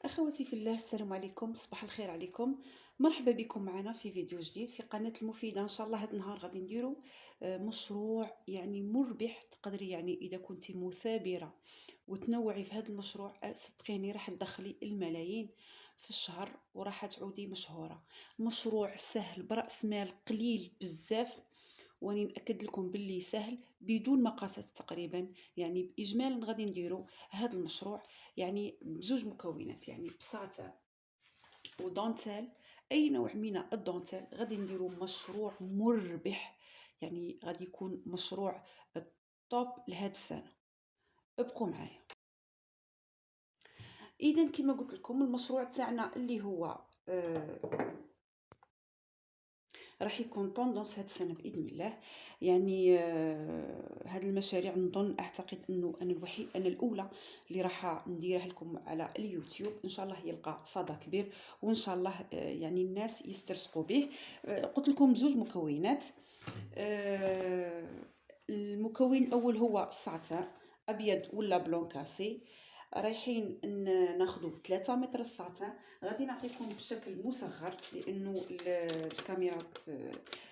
أخواتي في الله، السلام عليكم، صباح الخير عليكم. مرحبا بكم معنا في فيديو جديد في قناة المفيدة. إن شاء الله هذا النهار غادي نديرو مشروع يعني مربح. تقدري يعني إذا كنتي مثابرة وتنوعي في هذا المشروع، صدقيني راح تدخلي الملايين في الشهر وراح تعودي مشهورة. مشروع سهل برأس مال قليل بزاف، واني ناكد لكم باللي سهل بدون مقاسات تقريبا. يعني باجمالا غادي نديرو هذا المشروع يعني بزوج مكونات، يعني بساتان ودونتيل. اي نوع من الدونتيل غادي نديرو مشروع مربح، يعني غادي يكون مشروع توب لهاد السنه. ابقوا معايا. اذا كما قلت لكم المشروع تاعنا اللي هو راح يكون طوندونس هاد السنه باذن الله. يعني هاد المشاريع نظن اعتقد انه انا الاولى اللي راح نديرها لكم على اليوتيوب. ان شاء الله يلقى صدى كبير، وان شاء الله يعني الناس يسترزقوا به. قلت لكم زوج مكونات. آه، المكون الاول هو الساتان ابيض ولا بلون كاسي. رايحين ناخذ 3 متر الساتان. غادي نعطيكم بشكل مصغر لانه الكاميرات.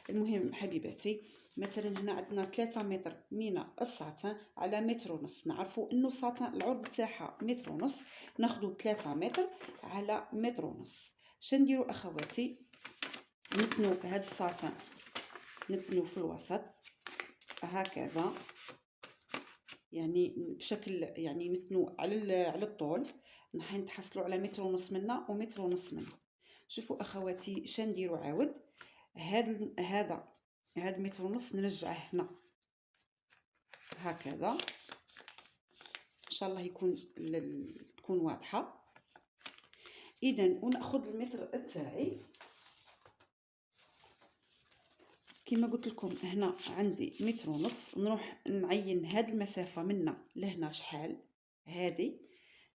المهم حبيباتي، مثلا هنا عندنا 3 متر من الساتان على متر ونص. نعرفوا انه الساتان العرض تاعها متر ونص، ناخذ 3 متر على متر ونص. شنديرو اخواتي؟ نتنو هاد الساتان، نتنو في الوسط هكذا، يعني بشكل يعني نتنو على الطول. نحن نتحصلوا على متر ونص منا ومتر ونص منا. شوفوا اخواتي شنديرو عاود. هذا متر ونص نرجعه هنا هكذا. ان شاء الله تكون واضحه. اذا وناخذ المتر تاعي كما قلت لكم. هنا عندي متر ونص، نروح نعين هاد المسافه منا لهنا شحال. هذه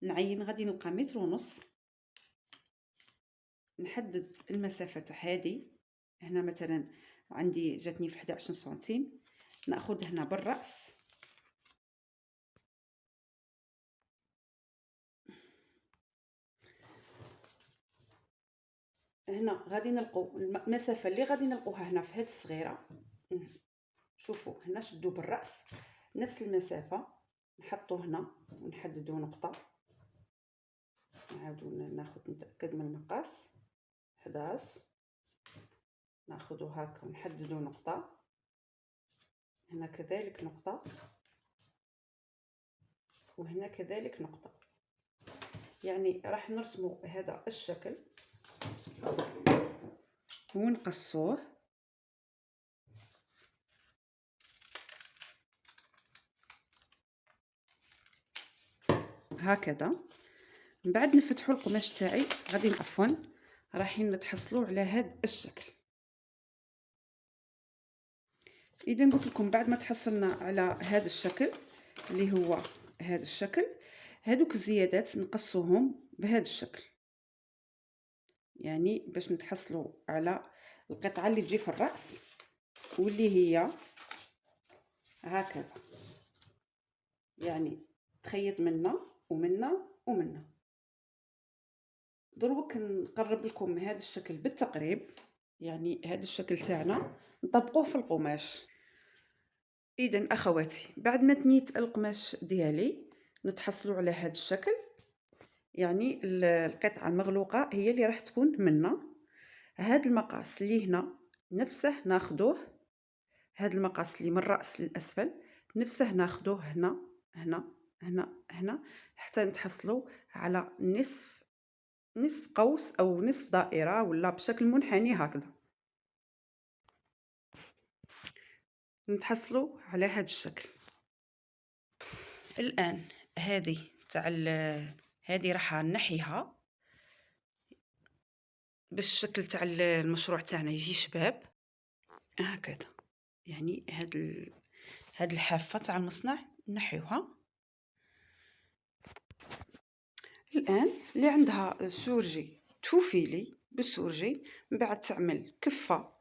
نعين غادي نلقى متر ونص. نحدد المسافه تاع هذه. هنا مثلا عندي جاتني في 11 سنتيم، ناخذ هنا بالراس. هنا غادي نلقوا المسافه اللي غادي نلقوها هنا في هذه الصغيره. شوفوا هنا شدوا بالراس نفس المسافه، نحطوا هنا ونحددوا نقطه. نعاودوا ناخذ نتاكد من المقاس 11. ناخذوا هكا ونحددوا نقطه. هنا كذلك نقطه، وهنا كذلك نقطه. يعني راح نرسموا هذا الشكل ونقصوه هكذا. من بعد نفتحوا القماش تاعي غادي عفوا رايحين نتحصلوا على هذا الشكل. اذا قلت لكم بعد ما تحصلنا على هذا الشكل اللي هو هذا الشكل، هذوك الزيادات نقصوهم بهذا الشكل، يعني باش نتحصلوا على القطعه اللي تجي في الراس واللي هي هكذا. يعني تخيط منا ومنا ومنا. دروك نقرب لكم هذا الشكل بالتقريب. يعني هذا الشكل تاعنا نطبقوه في القماش. اذا اخواتي بعد ما تنيت القماش ديالي نتحصلوا على هذا الشكل. يعني القطعه المغلوقه هي اللي راح تكون منا. هذا المقاس اللي هنا نفسه ناخذوه، هذا المقاس اللي من الراس للاسفل نفسه ناخذوه هنا هنا هنا هنا، حتى نتحصلوا على نصف قوس او نصف دائره ولا بشكل منحني هكذا. نتحصلوا على هذا الشكل. الان هذه تاع هذه راح نحيها باش الشكل تاع المشروع تاعنا يجي شباب هكذا. يعني هاد الحافه تاع المصنع نحيوها. الان اللي عندها سورجي توفيلي بالسورجي، من بعد تعمل كفه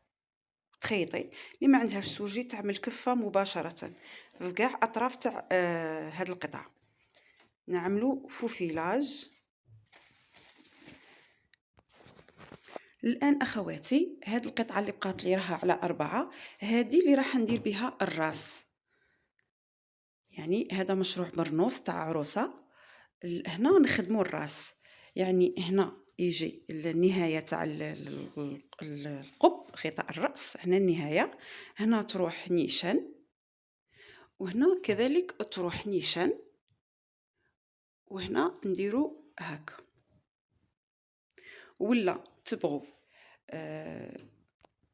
تخيطي. اللي ما عندهاش سورجي تعمل كفه مباشره في كاع اطراف تاع هاد القطعه. نعملو فوفيلاج الآن أخواتي هاد القطعة اللي بقات لي راها على 4، هادي اللي راح ندير بها الراس. يعني هذا مشروع برنوس تاع عروسة، هنا نخدمو الراس. يعني هنا يجي النهاية تاع القب، غطاء الرأس، هنا النهاية، هنا تروح نيشان، وهنا كذلك تروح نيشان، وهنا نديرو هاكا. ولا تبغوا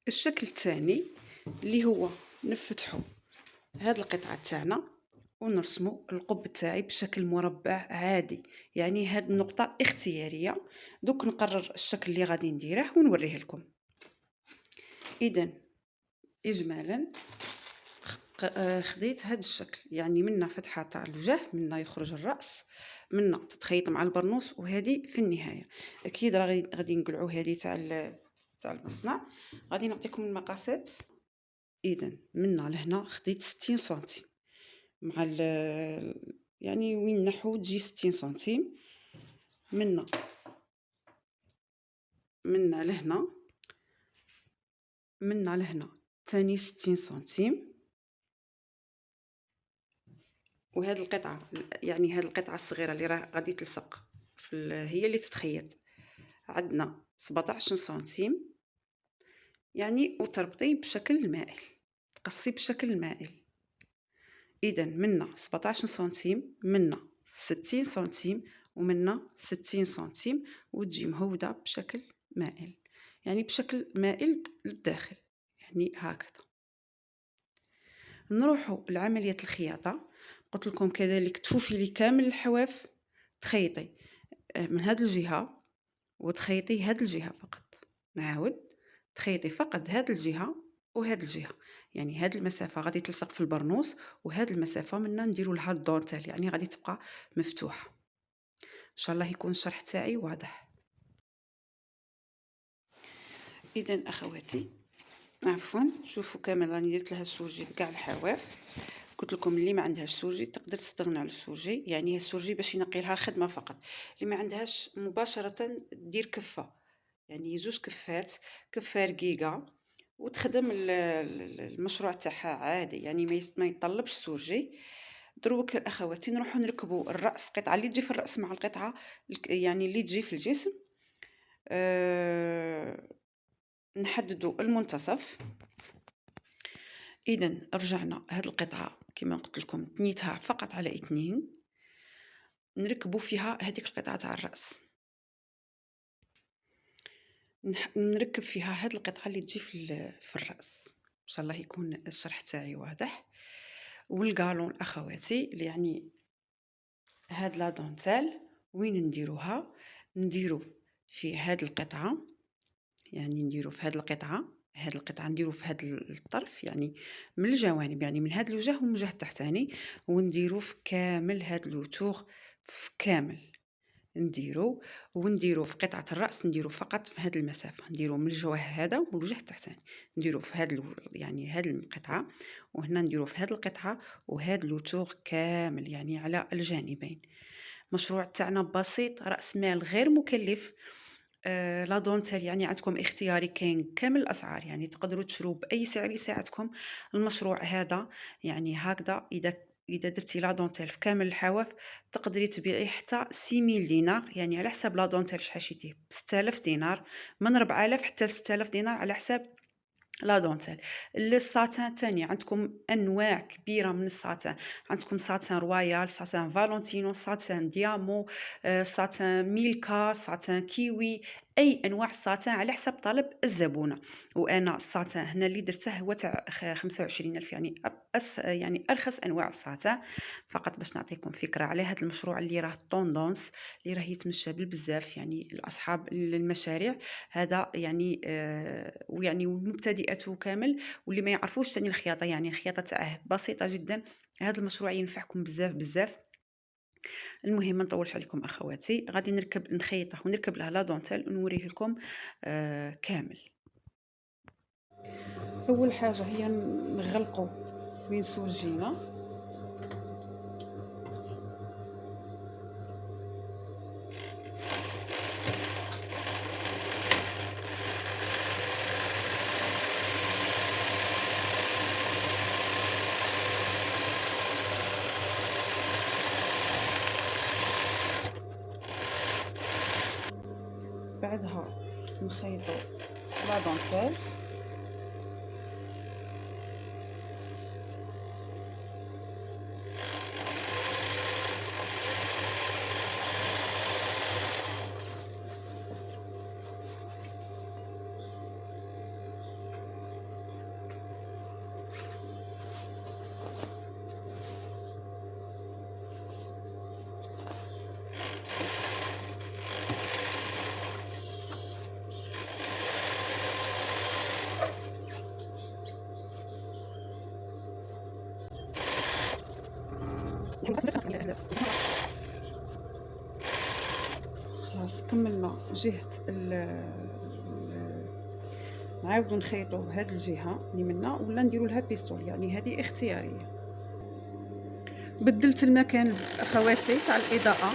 الشكل الثاني اللي هو نفتحو هاد القطعة تاعنا ونرسمو القب تاعي بشكل مربع عادي. يعني هاد النقطة اختيارية. دوك نقرر الشكل اللي غادي نديره ونوريه لكم. اذا اجمالا خديت هاد الشكل، يعني منا فتحة تاع الوجه، منا يخرج الرأس، منا تتخيط مع البرنوس، وهذه في النهاية. اكيد راه غادي نقلعو هذه تاع المصنع. غادي نعطيكم المقاسات. اذا منا لهنا خديت 60 سنتيم مع يعني وين نحو تجي 60 سنتيم. منا لهنا، منا لهنا تاني 60 سنتيم. وهاد القطعة، يعني هاد القطعة الصغيرة اللي راه غادي تلصق في هي اللي تتخيط، عندنا 17 سنتيم. يعني وتربطي بشكل مائل، تقصي بشكل مائل. اذا منا 17 سنتيم، منا 60 سنتيم، ومنا 60 سنتيم، وتجي مهودة بشكل مائل، يعني بشكل مائل للداخل، يعني هكذا. نروحوا لعملية الخياطة. قلت لكم كذلك تفوفي لي كامل الحواف، تخيطي من هذه الجهة وتخيطي هذه الجهة فقط. نعاود، تخيطي فقط هذه الجهة وهذه الجهة، يعني هذه المسافة غادي تلصق في البرنوس، وهذه المسافة منا نديرو لها الدونتيل، يعني غادي تبقى مفتوحة. ان شاء الله يكون الشرح تاعي واضح. اذا اخواتي، عفوا، شوفوا كامل راني درت لها السوجي لكاع الحواف. قلت لكم اللي ما عندهاش سوجي تقدر تستغنى على السوجي، يعني السوجي باش ينقي لها الخدمه فقط. اللي ما عندهاش مباشره دير كفه، يعني زوج كفات، كفه رقيقه، وتخدم المشروع تاعها عادي، يعني ما يطلبش سوجي. دروك اخواتي نروحوا نركبوا الراس، القطعه اللي تجي في الراس مع القطعه يعني اللي تجي في الجسم. نحددوا المنتصف. اذا رجعنا هاد القطعه كما قلت لكم تنيتها فقط على 2، نركبوا فيها هذيك القطعه تاع الراس، نركب فيها هاد القطعه اللي تجي في الراس. ان شاء الله يكون الشرح تاعي واضح. والقالون اخواتي، يعني هاد لا دونتيل وين نديروها؟ نديرو في هاد القطعه، يعني نديرو في هاد القطعه، هاد القطعه نديرو في هاد الطرف، يعني من الجوانب، يعني من هاد الوجه ومن الوجه التحتاني، ونديرو في كامل هاد لوتور، في كامل نديرو. ونديرو في قطعه الراس، نديرو فقط في هاد المسافه، نديرو من الجوه هذا والوجه التحتاني، نديرو في هاد يعني هاد القطعه، وهنا نديرو في هاد القطعه وهاد لوتور كامل، يعني على الجانبين. مشروع تاعنا بسيط، راس مال غير مكلف. لا دونتيل يعني عندكم اختياري، كاين كامل الاسعار، يعني تقدروا تشرو باي سعر يساعدكم. المشروع هذا يعني هكذا، اذا درتي لا دونتيل في كامل الحواف تقدري تبيعيه حتى 6000 دينار، يعني على حساب لا دونتيل شحال شريتيه ب 6000 دينار، من 4000 حتى 6000 دينار على حساب لا دونتيل. الساتان تاني عندكم انواع كبيره من الساتان، عندكم ساتان رويال، ساتان فالونتينو، ساتان ديامو، ساتان ميلكا، ساتان كيوي، اي انواع الساتان على حسب طلب الزبونه. وانا الساتان هنا اللي درته هو تاع 25000، يعني يعني ارخص انواع الساتان. فقط باش نعطيكم فكره على هذا المشروع اللي راه طوندونس، اللي راه يتمشى بالبزاف، يعني الاصحاب المشاريع هذا، يعني ويعني المبتدئات كامل، واللي ما يعرفوش ثاني الخياطه، يعني الخياطه تاعه بسيطه جدا. هذا المشروع ينفعكم بزاف بزاف. المهم ما نطولش عليكم اخواتي، غادي نخيطه ونركب لها لا دونتيل ونوريه لكم كامل. اول حاجه هي نغلقوا وين سوجينا، بعدها نخيطو لا دونتيل. خلاص كملنا جهة نعاودو نخيطو هاد الجهة اللي منا ولا نديرو لها بيستول، يعني هذه اختيارية. بدلت المكان اخواتي تاع الاضاءة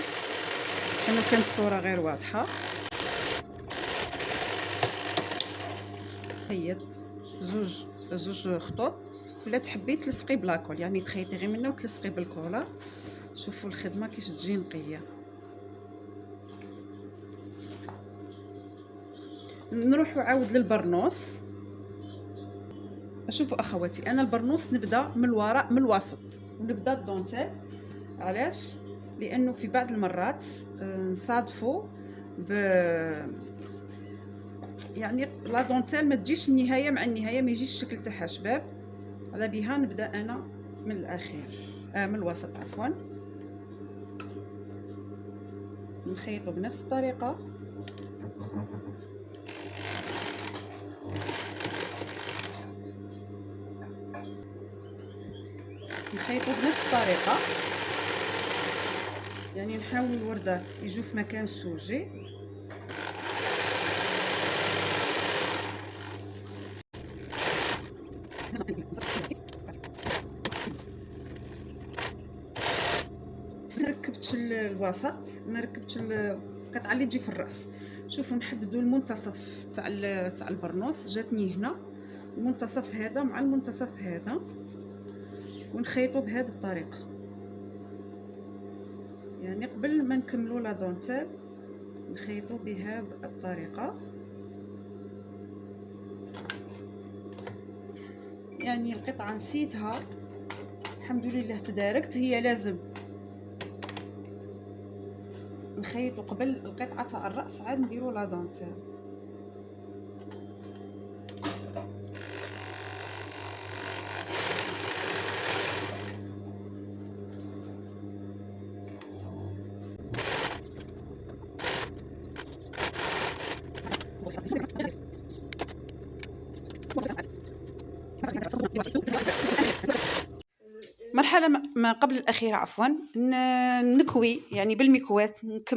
لانه كانت الصورة غير واضحة. خيط زوج خطوط، ولا تحبي تلصقي بلاكول يعني تخيطي غير منه وتلصقي بالكولا. شوفوا الخدمه كيش تجي نقيه. نروحوا عاود للبرنوس. شوفوا اخواتي انا البرنوس نبدا من الوراء من الوسط ونبدا الدونتيل. علاش؟ لانه في بعض المرات نصادفوا ب يعني لا دونتيل ما تجيش النهايه مع النهايه، ما يجيش الشكل تاعها شباب. على بها نبدا انا من الاخير من الوسط عفوا. نخيطو بنفس الطريقه. نخيطو بنفس الطريقه، يعني نحاول الوردات يجوا في مكان السوجي. ما ركبتش الوسط، ما ركبتش القطعه اللي تجي في الراس. شوفوا نحددوا المنتصف تاع البرنوس. جاتني هنا المنتصف هذا مع المنتصف هذا، ونخيطوا بهذه الطريقه. يعني قبل ما نكملوا لا دونتيل نخيطوا بهذه الطريقه. يعني القطعه نسيتها الحمد لله تداركت. هي لازم نخيطوا قبل القطعه تاع الراس عاد نديروا لا دونتيل. مرحلة ما قبل الأخيرة عفوا، نكوي يعني بالمكواة.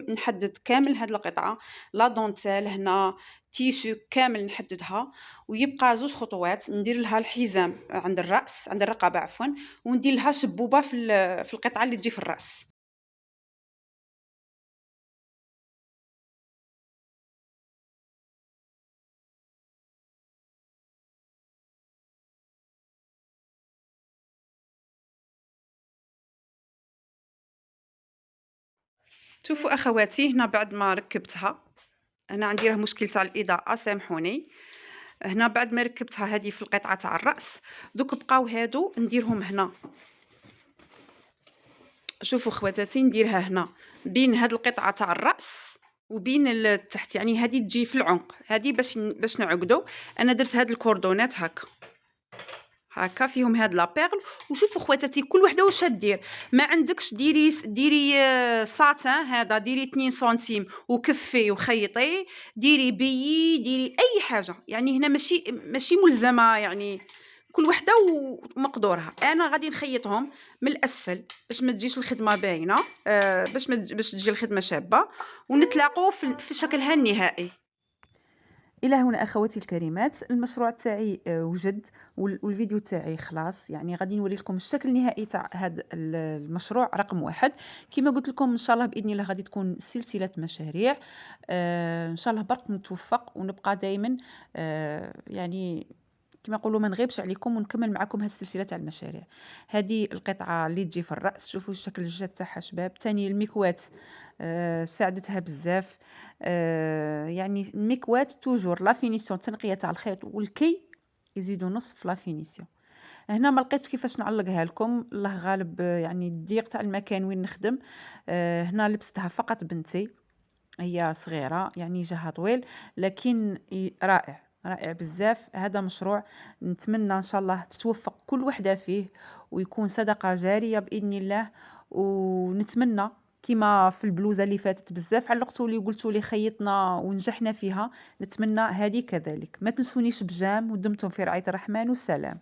نحدد كامل هاد القطعة لا دونتيل هنا تيسو كامل نحددها، ويبقى زوج خطوات ندير لها الحزام عند الرأس عند الرقبة عفوا، وندير لها شبوبة في القطعة اللي تجي في الرأس. شوفوا اخواتي هنا بعد ما ركبتها، انا عندي راه مشكل تاع الاضاءه سامحوني. هنا بعد ما ركبتها هذه في القطعه تاع الراس، دوك بقاو هادو نديرهم هنا. شوفوا خواتاتي نديرها هنا بين هاد القطعه تاع الراس وبين التحت، يعني هذه تجي في العنق. هذه باش نعقدو انا درت هاد الكوردونات هكا فيهم هاد لابيرل. وشوفوا خواتاتي كل وحده واش دير. ما عندكش ديري ساتان هذا، ديري 2 سنتيم وكفي وخيطي، ديري بيي، ديري اي حاجه. يعني هنا ماشي ملزمه، يعني كل وحده ومقدورها. انا غادي نخيطهم من الاسفل باش ما تجيش الخدمه باينه، باش تجي الخدمه شابه، ونتلاقوا في شكلها النهائي. الى هنا اخواتي الكريمات المشروع تاعي وجد، والفيديو تاعي خلاص. يعني غادي نوري لكم الشكل النهائي تاع هذا المشروع رقم 1. كما قلت لكم ان شاء الله باذن الله غادي تكون سلسله مشاريع. ان شاء الله برك نتوفق ونبقى دائما يعني كما نقولوا ما نغيبش عليكم، ونكمل معكم هذه السلسله تاع المشاريع. هذه القطعه اللي تجي في الراس، شوفوا الشكل الجاد تاعها شباب. ثاني المكوات ساعدتها بزاف. يعني المكواة توجور لا فينيسيون التنقية تاع الخيط والكي يزيدوا نص في لا فينيسيون. هنا ما لقيتش كيفاش نعلقها لكم، الله غالب يعني الضيق تاع المكان وين نخدم. هنا لبستها فقط بنتي، هي صغيرة يعني جاها طويل، لكن رائع رائع بزاف. هذا مشروع نتمنى ان شاء الله تتوفق كل وحدة فيه ويكون صدقة جارية بإذن الله. ونتمنى كيما في البلوزة اللي فاتت بزاف علقتوا لي وقلتوا لي خيطنا ونجحنا فيها، نتمنى هذه كذلك. ما تنسونيش بجام ودمتم في رعاية الرحمن والسلام.